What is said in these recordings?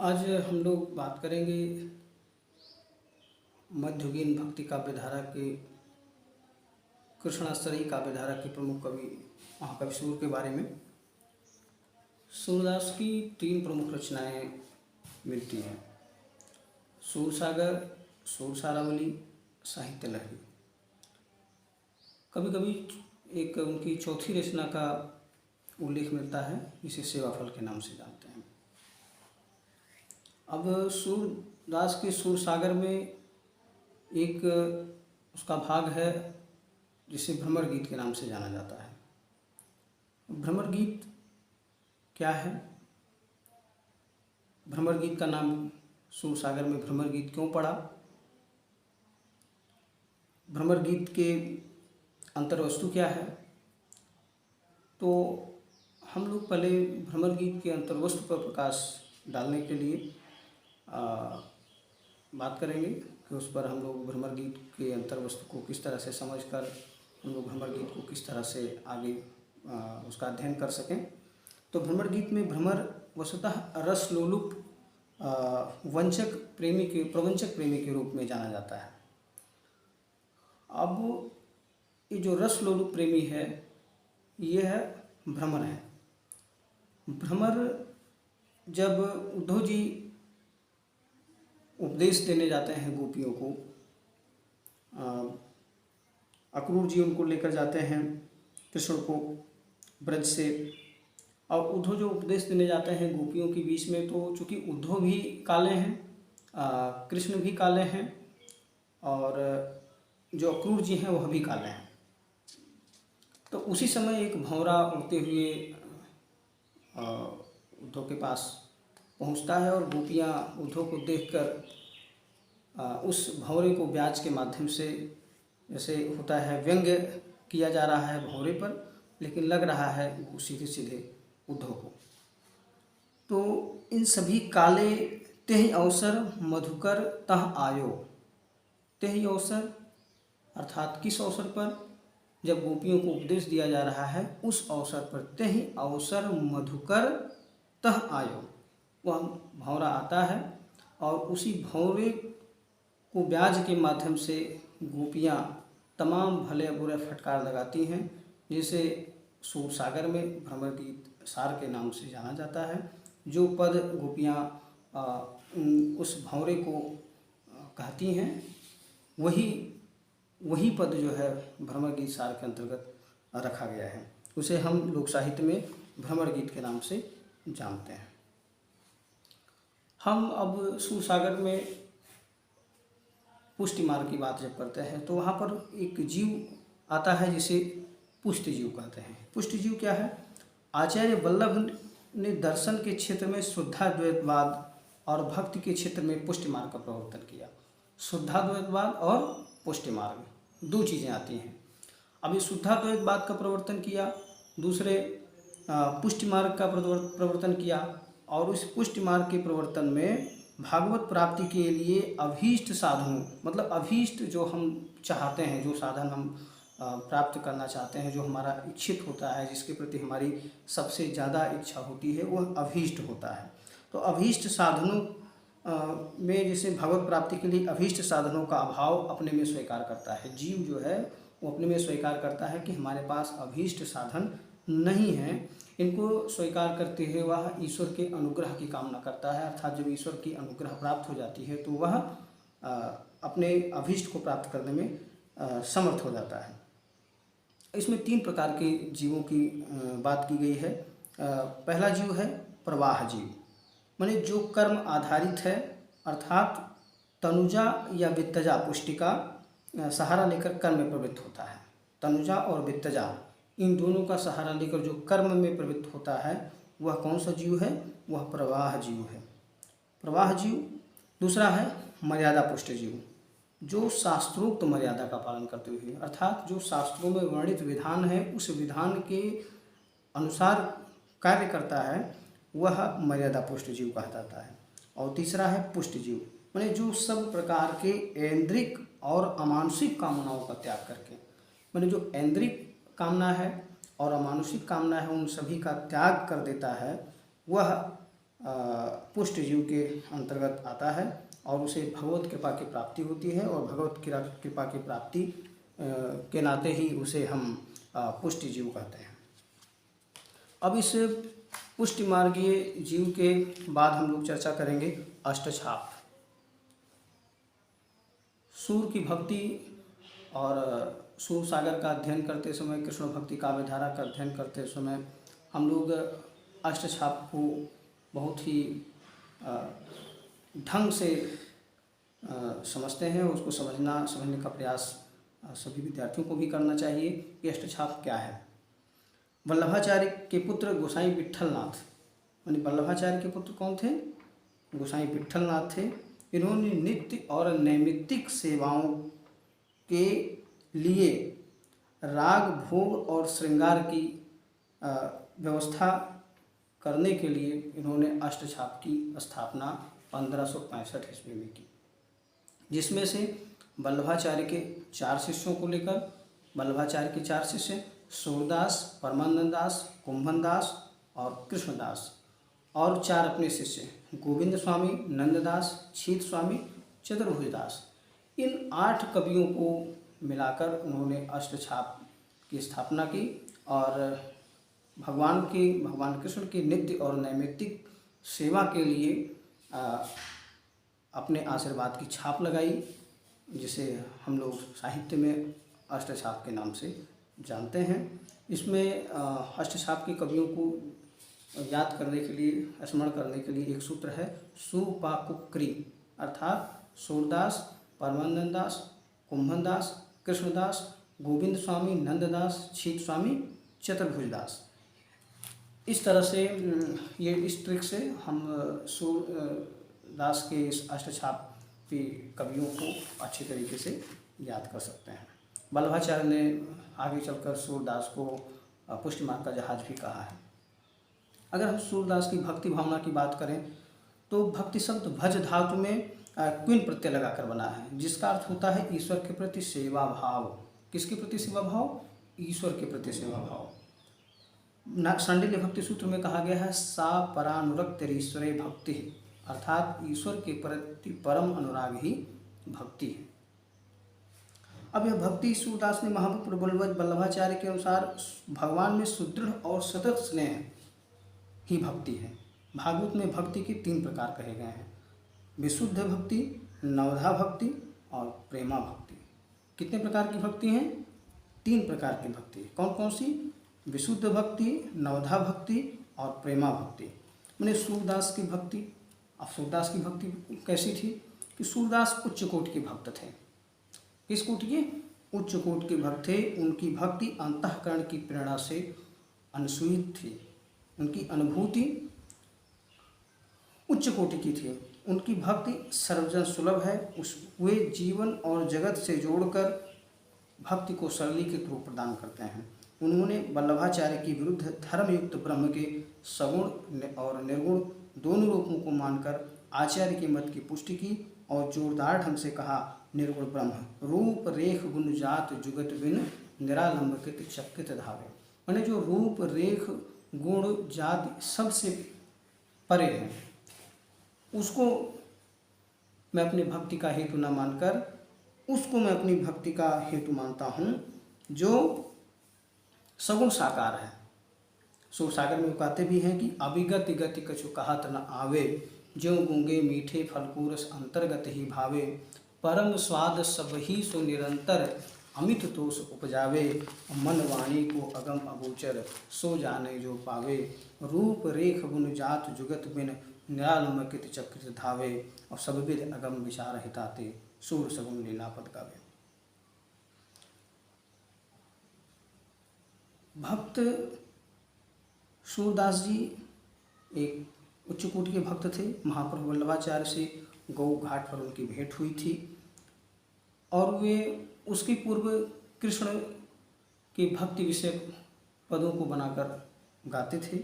आज हम लोग बात करेंगे मध्ययुगीन भक्ति काव्यधारा के कृष्णास्तरी काव्यधारा के प्रमुख कवि महाकवि सूर के बारे में। सूरदास की तीन प्रमुख रचनाएं मिलती हैं: सूरसागर, सूरसारावली, साहित्य लहरी। कभी कभी एक उनकी चौथी रचना का उल्लेख मिलता है, जिसे सेवाफल के नाम से जानते हैं। अब सूरदास के सूरसागर में एक उसका भाग है जिसे भ्रमर गीत के नाम से जाना जाता है। भ्रमर गीत क्या है? भ्रमर गीत का नाम सूरसागर में भ्रमर गीत क्यों पड़ा? भ्रमर गीत के अंतर्वस्तु क्या है? तो हम लोग पहले भ्रमर गीत के अंतर्वस्तु पर प्रकाश डालने के लिए बात करेंगे कि उस पर हम लोग भ्रमर गीत के अंतर्वस्तु को किस तरह से समझकर हम लोग भ्रमर गीत को किस तरह से आगे उसका अध्ययन कर सकें। तो भ्रमर गीत में भ्रमर वस्तुतः रसलोलुप वंचक प्रेमी के प्रवंचक प्रेमी के रूप में जाना जाता है। अब ये जो रसलोलुप प्रेमी है, ये है भ्रमर है। भ्रमर जब उद्धव जी उपदेश देने जाते हैं गोपियों को, अक्रूर जी उनको लेकर जाते हैं कृष्ण को ब्रज से, और उद्धव जो उपदेश देने जाते हैं गोपियों के बीच में, तो चूँकि उद्धव भी काले हैं, कृष्ण भी काले हैं, और जो अक्रूर जी हैं वह भी काले हैं। तो उसी समय एक भंवरा उड़ते हुए उद्धव के पास पहुंचता है, और गोपियां उद्धव को देखकर उस भंवरे को ब्याज के माध्यम से, जैसे होता है व्यंग्य किया जा रहा है भंवरे पर, लेकिन लग रहा है वो सीधे सीधे उद्धव को। तो इन सभी काले तेहि अवसर मधुकर तह आयो। तेहि अवसर अर्थात किस अवसर पर? जब गोपियों को उपदेश दिया जा रहा है उस अवसर पर। तेहि अवसर मधुकर तह आयो, वह भंवरा आता है, और उसी भंवरे को ब्याज के माध्यम से गोपियाँ तमाम भले बुरे फटकार लगाती हैं, जिसे सूरसागर में भ्रमर गीत सार के नाम से जाना जाता है। जो पद गोपियाँ उस भंवरे को कहती हैं, वही पद जो है भ्रमर गीत सार के अंतर्गत रखा गया है। उसे हम लोक साहित्य में भ्रमर गीत के नाम से जानते हैं। हम अब सूरसागर में पुष्टि मार्ग की बात जब करते हैं, तो वहाँ पर एक जीव आता है जिसे पुष्टि जीव कहते हैं। पुष्टि जीव क्या है? आचार्य वल्लभ ने दर्शन के क्षेत्र में शुद्धाद्वैतवाद और भक्ति के क्षेत्र में पुष्टि मार्ग का प्रवर्तन किया। शुद्धाद्वैतवाद और पुष्टि मार्ग दो चीज़ें आती हैं। अभी शुद्धाद्वैतवाद का प्रवर्तन किया, दूसरे पुष्टि मार्ग का प्रवर्तन किया, और उस पुष्टि मार्ग के प्रवर्तन में भागवत प्राप्ति के लिए अभीष्ट साधनों, मतलब अभीष्ट जो हम चाहते हैं, जो साधन हम प्राप्त करना चाहते हैं, जो हमारा इच्छित होता है, जिसके प्रति हमारी सबसे ज़्यादा इच्छा होती है, वह अभीष्ट होता है। तो अभीष्ट साधनों में, जैसे भगवत प्राप्ति के लिए अभीष्ट साधनों का अभाव अपने में स्वीकार करता है। जीव जो है वो अपने में स्वीकार करता है कि हमारे पास अभीष्ट साधन नहीं है। इनको स्वीकार करते हुए वह ईश्वर के अनुग्रह की कामना करता है, अर्थात जब ईश्वर की अनुग्रह प्राप्त हो जाती है तो वह अपने अभीष्ट को प्राप्त करने में समर्थ हो जाता है। इसमें तीन प्रकार के जीवों की बात की गई है। पहला जीव है प्रवाह जीव, माने जो कर्म आधारित है, अर्थात तनुजा या वित्तजा पुष्टि का सहारा लेकर कर्म में प्रवृत्त होता है। तनुजा और वित्तजा, इन दोनों का सहारा लेकर जो कर्म में प्रवृत्त होता है, वह कौन सा जीव है? वह प्रवाह जीव है। प्रवाह जीव। दूसरा है मर्यादा पुष्ट जीव, जो शास्त्रोक्त मर्यादा का पालन करते हुए, अर्थात जो शास्त्रों में वर्णित विधान है उस विधान के अनुसार कार्य करता है, वह मर्यादा पुष्ट जीव कहा जाता है। और तीसरा है पुष्ट जीव, माने जो सब प्रकार के ऐन्द्रिक और अमानुषिक कामनाओं का त्याग करके, माने जो ऐन्द्रिक कामना है और अमानुषिक कामना है, उन सभी का त्याग कर देता है, वह पुष्ट जीव के अंतर्गत आता है और उसे भगवत कृपा की प्राप्ति होती है और भगवत कृपा की प्राप्ति के नाते ही उसे हम पुष्ट जीव कहते हैं। अब इस पुष्टि मार्गीय जीव के बाद हम लोग चर्चा करेंगे अष्टछाप। सूर्य की भक्ति और सूर सागर का अध्ययन करते समय, कृष्ण भक्ति काव्य धारा का अध्ययन करते समय हम लोग अष्टछाप को बहुत ही ढंग से समझते हैं। उसको समझने का प्रयास सभी विद्यार्थियों को भी करना चाहिए कि अष्टछाप क्या है। वल्लभाचार्य के पुत्र गोसाई विट्ठलनाथ, यानी वल्लभाचार्य के पुत्र कौन थे? गोसाई विट्ठलनाथ थे। इन्होंने नित्य और नैमित्तिक सेवाओं के लिए राग, भोग और श्रृंगार की व्यवस्था करने के लिए इन्होंने अष्टछाप की स्थापना 1565 ईस्वी में की, जिसमें से वल्लभाचार्य के 4 शिष्यों को लेकर वल्लभाचार्य के 4 शिष्य सूरदास, परमानंद दास, कुंभन दास और कृष्णदास, और 4 अपने शिष्य गोविंद स्वामी, नंददास, छीत स्वामी, चतुर्भुजदास, इन 8 कवियों को मिलाकर उन्होंने अष्टछाप की स्थापना की और भगवान कृष्ण की नित्य और नैमित्तिक सेवा के लिए अपने आशीर्वाद की छाप लगाई, जिसे हम लोग साहित्य में अष्टछाप के नाम से जानते हैं। इसमें अष्टछाप के कवियों को याद करने के लिए, स्मरण करने के लिए एक सूत्र है सुपाकुक्री, अर्थात सूरदास, परमानंद दास, कुंभन दास, कृष्णदास, गोविंद स्वामी, नंददास, छीत स्वामी, चतुर्भुजदास। इस तरह से इस ट्रिक से हम सूरदास के इस अष्टछापी कवियों को अच्छी तरीके से याद कर सकते हैं। वल्लभाचार्य ने आगे चलकर सूरदास को पुष्टि मार्ग का जहाज भी कहा है। अगर हम सूरदास की भक्ति भावना की बात करें तो भक्ति शब्द भज धातु में क्विन प्रत्यय लगाकर बना है, जिसका अर्थ होता है ईश्वर के प्रति सेवा भाव। किसके प्रति सेवा भाव? ईश्वर के प्रति सेवा भाव। शांडिल्य भक्ति सूत्र में कहा गया है सा परानुरक्त ईश्वरे भक्ति, अर्थात ईश्वर के प्रति परम अनुराग ही भक्ति है। अब यह भक्ति सूरदास ने महापुरुष वल्लभाचार्य के अनुसार भगवान में सुदृढ़ और सतत स्नेह ही भक्ति है। भागवत में भक्ति के 3 प्रकार कहे गए हैं, विशुद्ध भक्ति, नवधा भक्ति और प्रेमा भक्ति। कितने प्रकार की भक्ति हैं? 3 प्रकार की भक्ति। कौन कौन सी? विशुद्ध भक्ति, नवधा भक्ति और प्रेमा भक्ति। मैंने सूरदास की भक्ति, अब सूरदास की भक्ति कैसी थी कि सूरदास उच्च कोटि के भक्त थे। किस कोटि के? उच्च कोटि के भक्त थे। उनकी भक्ति अंतःकरण की प्रेरणा से अनुसूत थी, उनकी अनुभूति उच्च कोटि की थी। उनकी भक्ति सर्वजन सुलभ है। वे जीवन और जगत से जोड़कर भक्ति को सरलीकृत रूप प्रदान करते हैं। उन्होंने वल्लभाचार्य के विरुद्ध धर्मयुक्त ब्रह्म के सगुण और निर्गुण दोनों रूपों को मानकर आचार्य के मत की पुष्टि की और जोरदार ढंग से कहा, निर्गुण ब्रह्म रूप रेख गुण जात जुगत बिन निरालंब कृत चक्रित धावे। मैंने जो रूप रेख गुण जाति सबसे परे है, उसको मैं अपनी भक्ति का हेतु न मानकर उसको मैं अपनी भक्ति का हेतु मानता हूँ जो सगुण साकार है। सूर सागर में कहते भी हैं कि अभिगत गति कछु कहत न आवे, ज्यों गूंगे मीठे फलपूरस अंतर्गत ही भावे, परम स्वाद सब ही सो निरंतर अमित तोष उपजावे, मन वाणी को अगम अगोचर सो जाने जो पावे, रूप रेख गुण जात जुगत बिन निरालंब कृत चक्रित धावे, और सब विद अगम विचार हिताते सूर सगुण लीला पद गावे। भक्त सूरदास जी एक उच्च कोटि के भक्त थे। महाप्रभु वल्लभाचार्य से गौ घाट पर उनकी भेंट हुई थी और वे उसके पूर्व कृष्ण के भक्ति विषय पदों को बनाकर गाते थे।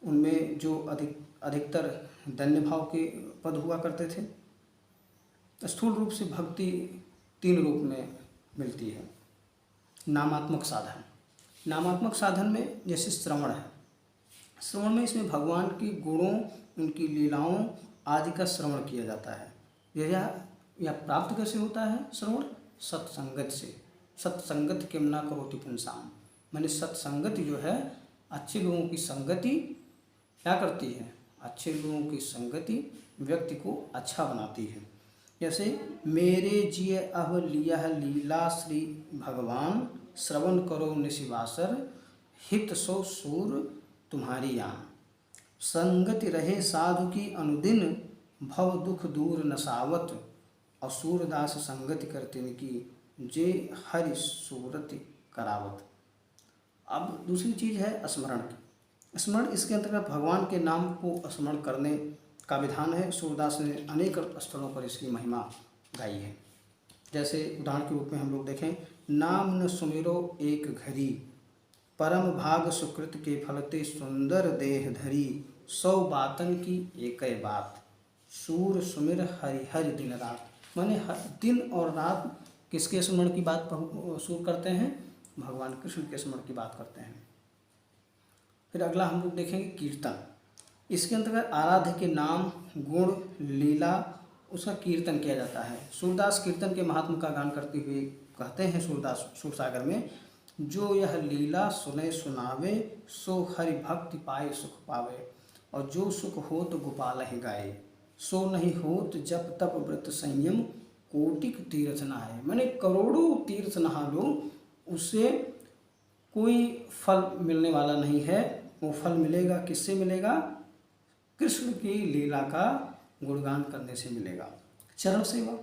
उनमें जो अधिकतर धन्य भाव के पद हुआ करते थे। स्थूल रूप से भक्ति 3 रूप में मिलती है। नामात्मक साधन, नामात्मक साधन में जैसे श्रवण है, श्रवण में इसमें भगवान के गुणों, उनकी लीलाओं आदि का श्रवण किया जाता है। यह प्राप्त कैसे होता है श्रवण? सत्संगत से। सत्संगत किम न करोति पुंसाम, मैंने सत्संगति जो है, अच्छे लोगों की संगति क्या करती है? अच्छे लोगों की संगति व्यक्ति को अच्छा बनाती है। जैसे मेरे जिय अह लिया लीला श्री भगवान, श्रवण करो निशिवासर, हित सो सूर तुम्हारी यान। संगति रहे साधु की अनुदिन, भव दुख दूर नसावत, और सूरदास संगति करते की, जे हरि सूरति करावत। अब दूसरी चीज़ है स्मरण की। स्मरण, इसके अंतर्गत भगवान के नाम को स्मरण करने का विधान है। सूरदास ने अनेक स्थलों पर इसकी महिमा गाई है। जैसे उदाहरण के रूप में हम लोग देखें, नाम न सुमिरो एक घड़ी, परम भाग सुकृत के फलते, सुंदर देह धरी, 100 बातन की एक बात, सूर सुमिर हरि हरि दिन रात। माने दिन और रात किसके स्मरण की बात सूर करते हैं? भगवान कृष्ण के स्मरण की बात करते हैं। फिर अगला हम लोग देखेंगे कीर्तन। इसके अंतर्गत आराध्य के नाम, गुण, लीला, उसका कीर्तन किया जाता है। सूरदास कीर्तन के महात्म का गान करते हुए कहते हैं सूरदास सूरसागर में, जो यह लीला सुने सुनावे, सो हरि भक्ति पाए सुख पावे, और जो सुख होत गोपाल ही गाए, सो नहीं होत जप तप व्रत संयम, कोटिक तीर्थ नहाए। मैंने करोड़ों तीर्थ नहा लो, उससे कोई फल मिलने वाला नहीं है। वो फल मिलेगा किससे मिलेगा? कृष्ण की लीला का गुणगान करने से मिलेगा। चरण सेवा,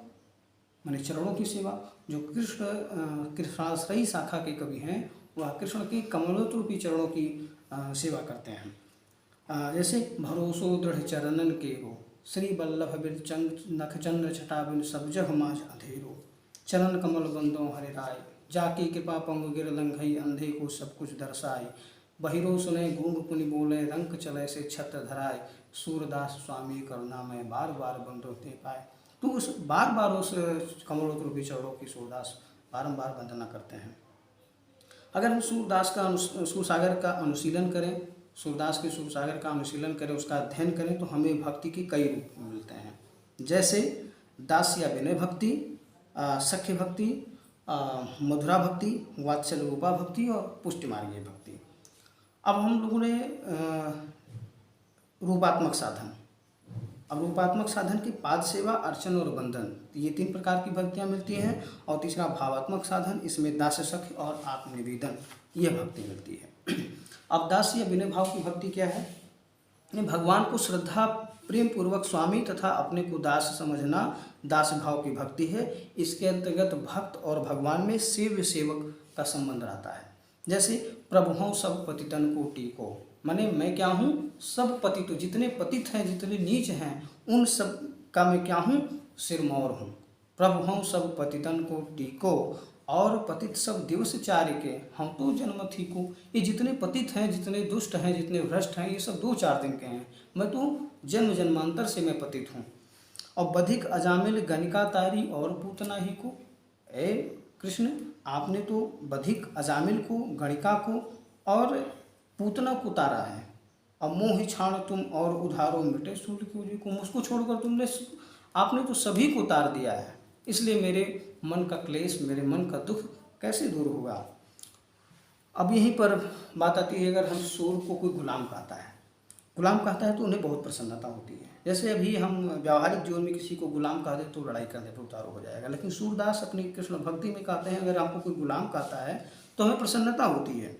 माने चरणों की सेवा। जो कृष्णाश्रयी शाखा के कवि हैं, वह कृष्ण के कमलोत्रूपी चरणों की सेवा करते हैं। जैसे भरोसो दृढ़ चरणन केरो, श्री वल्लभ बिरचंद नख चंद्र छटा बिन, सब जग माज अंधेरो, चरण कमल बंदो हरे राय, जाकी कृपा पंग गिर लंघई, अंधे को सब कुछ दर्शाए, बहिरो सुने गूंग पुनि बोले, रंक चले से छत्र धराए, सूरदास स्वामी करुणा में बार बार बंदो ते पाए। तो उस बार बार उस कमलोत्रूपी चरणों की सूरदास बारंबार वंदना करते हैं। अगर हम सूरदास का सूरसागर का अनुशीलन करें, सूरदास के सूरसागर का अनुशीलन करें, उसका अध्ययन करें, तो हमें भक्ति के कई रूप मिलते हैं। जैसे दास या विनय भक्ति, सख्य भक्ति, मधुरा भक्ति, वात्सल्य रूपा भक्ति और पुष्टि मार्गीय भक्ति। अब हम लोगों ने रूपात्मक साधन, अब रूपात्मक साधन की पाद सेवा, अर्चन और बंधन, ये 3 प्रकार की भक्तियाँ मिलती हैं। और तीसरा भावात्मक साधन, इसमें दास सख्य और आत्मनिवेदन, यह भक्ति मिलती है। अब दास या विनय भाव की भक्ति क्या है? भगवान को श्रद्धा प्रेम पूर्वक स्वामी तथा अपने को दास समझना दास भाव की भक्ति है। इसके अंतर्गत भक्त और भगवान में सेव्य सेवक का संबंध रहता है। जैसे प्रभु हूँ सब पतितन को टीको, माने मैं क्या हूँ? सब पतित, जितने पतित हैं, जितने नीच हैं, उन सब का मैं क्या हूँ? सिरमौर हूँ। प्रभु हूँ सब पतितन को टीको, और पतित सब दिवस चार के, हम तो जन्म थी को। ये जितने पतित हैं, जितने दुष्ट हैं, जितने भ्रष्ट हैं, ये सब 2-4 दिन के हैं। मैं तो जन्म जन्मांतर से मैं पतित हूँ। और बधिक अजामिल गणिका तारी, और पूतना ही को। ए कृष्ण, आपने तो बधिक अजामिल को, गणिका को और पूतना को तारा है। अब मोह छाण तुम और उधारो मिटे सूर्य की को, मुझको छोड़कर आपने तो सभी को तार दिया है। इसलिए मेरे मन का क्लेश, मेरे मन का दुख कैसे दूर होगा? अब यहीं पर बात आती है, अगर हम सूर को कोई गुलाम कहता है तो उन्हें बहुत प्रसन्नता होती है। जैसे अभी हम व्यावहारिक जीवन में किसी को गुलाम कह दे तो लड़ाई कर दे तो उतारो हो जाएगा, लेकिन सूरदास अपनी कृष्ण भक्ति में कहते हैं, अगर आपको कोई गुलाम कहता है तो हमें प्रसन्नता होती है।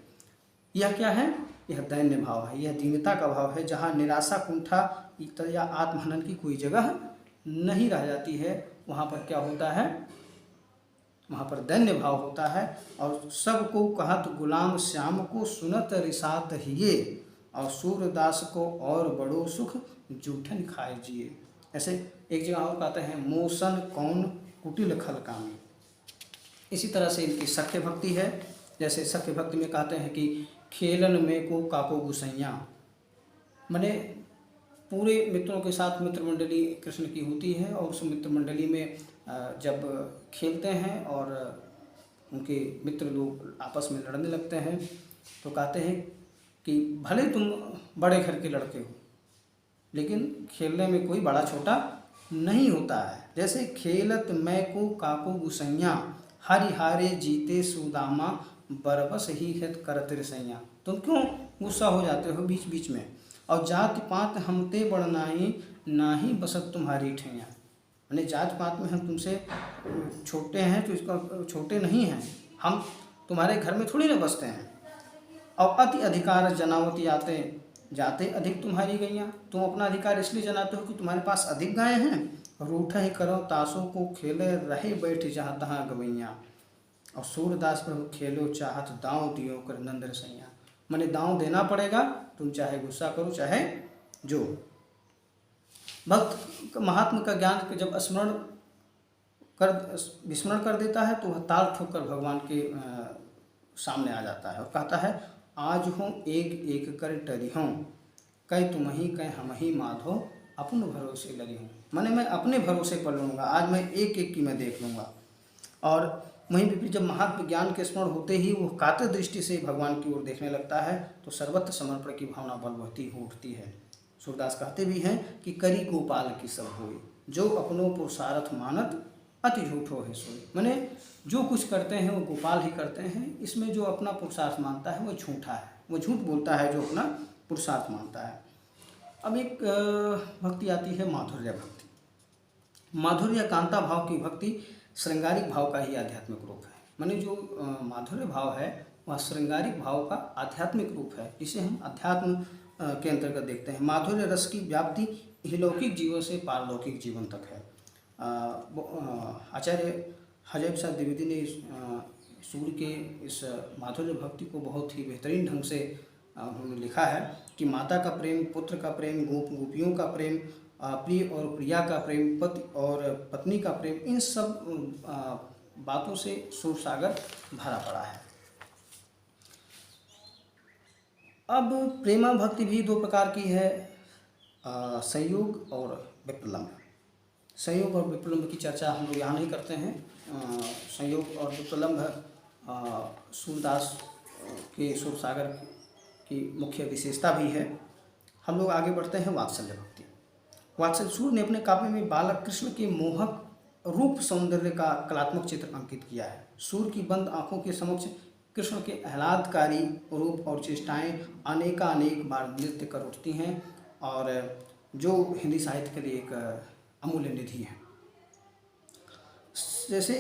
यह क्या है? यह दैन्य भाव है, यह दीनता का भाव है, जहाँ निराशा, कुंठा या आत्महनन की कोई जगह नहीं रह जाती है। वहाँ पर क्या होता है? वहाँ पर दैन्य भाव होता है। और सबको कहत गुलाम श्याम को, सुनत रिसात हिये, और सूरदास को और बड़ो सुख, जूठन खाए जिए। ऐसे एक जगह और कहते हैं, मोसन कौन कुटिल खल कामी। इसी तरह से इनकी सख्य भक्ति है। जैसे सख्य भक्ति में कहते हैं कि खेलन में को काको गुसैया, माने पूरे मित्रों के साथ मित्र मंडली कृष्ण की होती है, और उस मित्र मंडली में जब खेलते हैं और उनके मित्र लोग आपस में लड़ने लगते हैं तो कहते हैं कि भले तुम बड़े घर के लड़के हो, लेकिन खेलने में कोई बड़ा छोटा नहीं होता है। जैसे खेलत मैं को काको गुसैया, हरि हारे जीते सुदामा, बरबस ही हित करत रसैया। तुम क्यों गुस्सा हो जाते हो बीच बीच में? और जाति पात हमते बढ़नाई, नाही बसत तुम्हारी ठैया। यानी जात पात में हम तुमसे छोटे हैं तो इसका छोटे नहीं हैं, हम तुम्हारे घर में थोड़ी ना बसते हैं। और अति अधिकार जनावती आते, जाते अधिक तुम्हारी गैया। तुम अपना अधिकार इसलिए जनाते हो कि तुम्हारे पास अधिक गायें हैं। रूठा ही करो तासों को, खेले रहे बैठ जहाँ तहाँ गवैया। और सूरदास प्रभु खेलो चाहत दांव दियो कर नंद रसैया। मैंने दांव देना पड़ेगा, तुम चाहे गुस्सा करो चाहे जो। भक्त महात्मा का ज्ञान जब विस्मरण कर देता है तो वह ताल ठोकर भगवान के सामने आ जाता है और कहता है, आज हूँ एक एक कर टरी हूँ, कह तुम ही कह हम ही माधो, अपन भरोसे लगी हूँ। मैंने मैं अपने भरोसे पर लूँगा, आज मैं एक एक की मैं देख लूँगा। और वहीं भी जब महात्म ज्ञान के स्मरण होते ही वो कातर दृष्टि से भगवान की ओर देखने लगता है तो सर्वत्र समर्पण की भावना बलवती हो उठती है। सूरदास कहते भी हैं कि करी गोपाल की सब होई, जो अपनों पुरुषार्थ मानत अति झूठो है सोई। मैंने जो कुछ करते हैं वो गोपाल ही करते हैं, इसमें जो अपना पुरुषार्थ मानता है वो झूठा है, वो झूठ बोलता है जो अपना पुरुषार्थ मानता है। अब एक भक्ति आती है माधुर्य भक्ति। माधुर्य कांता भाव की भक्ति श्रृंगारिक भाव का ही आध्यात्मिक रूप है। माने जो माधुर्य भाव है वह श्रृंगारिक भाव का आध्यात्मिक रूप है, जिसे हम अध्यात्म के अंतर्गत देखते हैं। माधुर्य रस की व्याप्ति इहलौकिक जीवन से पारलौकिक जीवन तक है। आचार्य हजय प्रसाद द्विवेदी ने सूर्य के इस माधुर्य भक्ति को बहुत ही बेहतरीन ढंग से उन्होंने लिखा है कि माता का प्रेम, पुत्र का प्रेम, गोपियों का प्रेम, प्रिय और प्रिया का प्रेम, पति और पत्नी का प्रेम, इन सब बातों से सुर सागर भरा पड़ा है। अब प्रेमा भक्ति भी दो प्रकार की है, संयोग और विप्लम्ब। संयोग और विप्लम्ब की चर्चा हम लोग यहाँ नहीं करते हैं। संयोग और विप्लम्ब सूरदास के सुर सागर की मुख्य विशेषता भी है। हम लोग आगे बढ़ते हैं वात्सल्य भक्ति। वात्सल्य सूर्य ने अपने काव्य में बालक कृष्ण के मोहक रूप सौंदर्य का कलात्मक चित्र अंकित किया है। सूर्य की बंद आंखों के समक्ष कृष्ण के आह्लादकारी रूप और चेष्टाएं अनेकानेक बार नृत्य कर उठती हैं, और जो हिंदी साहित्य के लिए एक अमूल्य निधि है। जैसे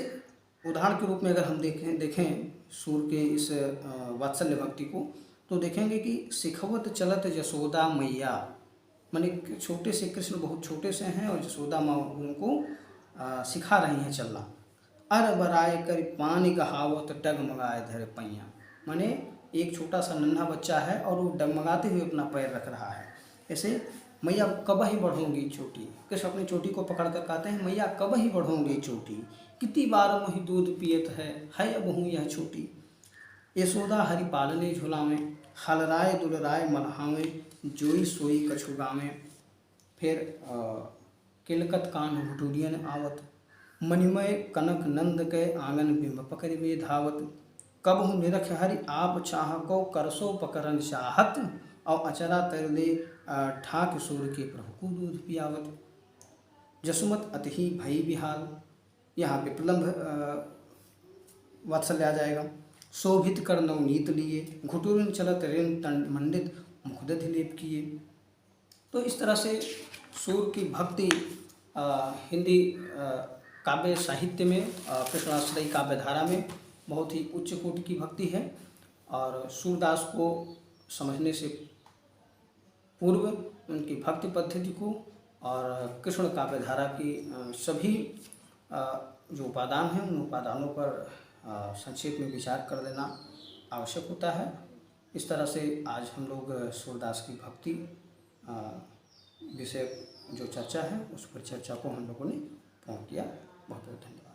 उदाहरण के रूप में अगर हम देखें सूर्य के इस वात्सल्य भक्ति को, तो देखेंगे कि सिखवत चलत यशोदा मैया, माने छोटे से कृष्ण बहुत छोटे से हैं और यशोदा माँ उनको सिखा रही हैं चलना। अर बराए कर पानी कहावत डगमगाए धर पैया, माने एक छोटा सा नन्हा बच्चा है और वो डगमगाते हुए अपना पैर रख रहा है। ऐसे मैया कब ही बढ़ोंगी चोटी, कृष्ण अपनी चोटी को पकड़ कर कहते हैं, मैया कब ही बढ़ोंगी चोटी, कितनी बार मोहि दूध पियत है अब हूँ यह छोटी। यशोदा हरि पालने झुलावें, हलराय दुलराय मल्हावें, जोई सोई कछु गावें। फिर किलकत कान भुटूरियन आवत, मणिमय कनक नंद के आंगन बिंब पकड़िवे धावत। कबहु निरख हरि आप चाह को करसो पकड़न चाहत, और अचरा तर दे ठाक सूर के प्रभु को दूध पियावत। जसुमत अति ही भई बिहाल, यहाँ विप्लम्ब वात्सल्य आ जाएगा। शोभित कर नवनीत लिए, घुटुरन चलत ऋण तंड मंडित, मुखदधि लेप किए। तो इस तरह से सूर्य की भक्ति हिंदी काव्य साहित्य में, कृष्णाश्रयी काव्य धारा में बहुत ही उच्च कोटि की भक्ति है। और सूरदास को समझने से पूर्व उनकी भक्ति पद्धति को और कृष्ण काव्य धारा की सभी जो उपादान हैं उन उपादानों पर संक्षेप में विचार कर लेना आवश्यक होता है। इस तरह से आज हम लोग सूरदास की भक्ति विषय जो चर्चा है उस पर चर्चा को हम लोगों ने पूर्ण किया। बहुत बहुत धन्यवाद।